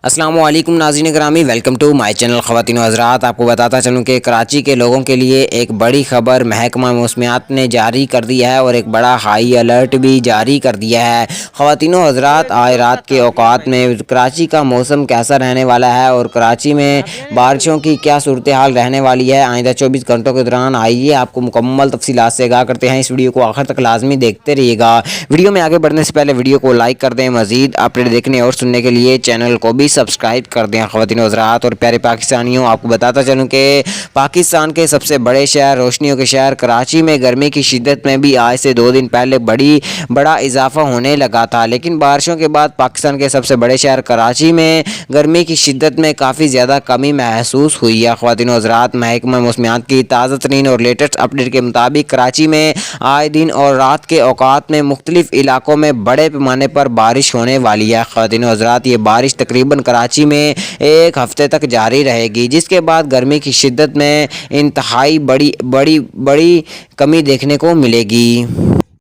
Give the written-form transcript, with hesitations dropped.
अस्सलाम वालेकुम नाज़रीन ग्रामी, वेलकम टू माय चैनल। ख़वातीन व हज़रात, आपको बताता चलूँ कि कराची के लोगों के लिए एक बड़ी ख़बर महकमा मौसमियात ने जारी कर दिया है और एक बड़ा हाई अलर्ट भी जारी कर दिया है। ख़वातीन व हज़रात, आज रात के औकात में कराची का मौसम कैसा रहने वाला है और कराची में बारिशों की क्या सूरत हाल रहने वाली है आइंदा 24 घंटों के दौरान, आइए आपको मुकम्मल तफसीलात से आगाह करते हैं। इस वीडियो को आखिर तक लाजमी देखते रहिएगा। वीडियो में आगे बढ़ने से पहले वीडियो को लाइक कर दें। मज़ीद अपडेट देखने और सुनने के लिए चैनल को भी सब्सक्राइब कर दें। ख़वातीन व हज़रात और प्यारे पाकिस्तानियों, आपको बताता चलूँ कि पाकिस्तान के सबसे बड़े शहर, रोशनियों के शहर कराची में गर्मी की शिद्दत में भी आज से 2 दिन पहले बड़ा इजाफा होने लगा था, लेकिन बारिशों के बाद पाकिस्तान के सबसे बड़े शहर कराची में गर्मी की शिद्दत में काफ़ी ज़्यादा कमी महसूस हुई है। ख़वातीन व हज़रात, महकमा मौसमियात की ताज़ा तरीन और लेटेस्ट अपडेट के मुताबिक कराची में आज दिन और रात के औकात में मुख्तलिफ इलाकों में बड़े पैमाने पर बारिश होने वाली है। ख़वातीन व हज़रात, ये बारिश तकरीबन कराची में एक हफ्ते तक जारी रहेगी, जिसके बाद गर्मी की शिद्दत में इंतहाई बड़ी कमी देखने को मिलेगी।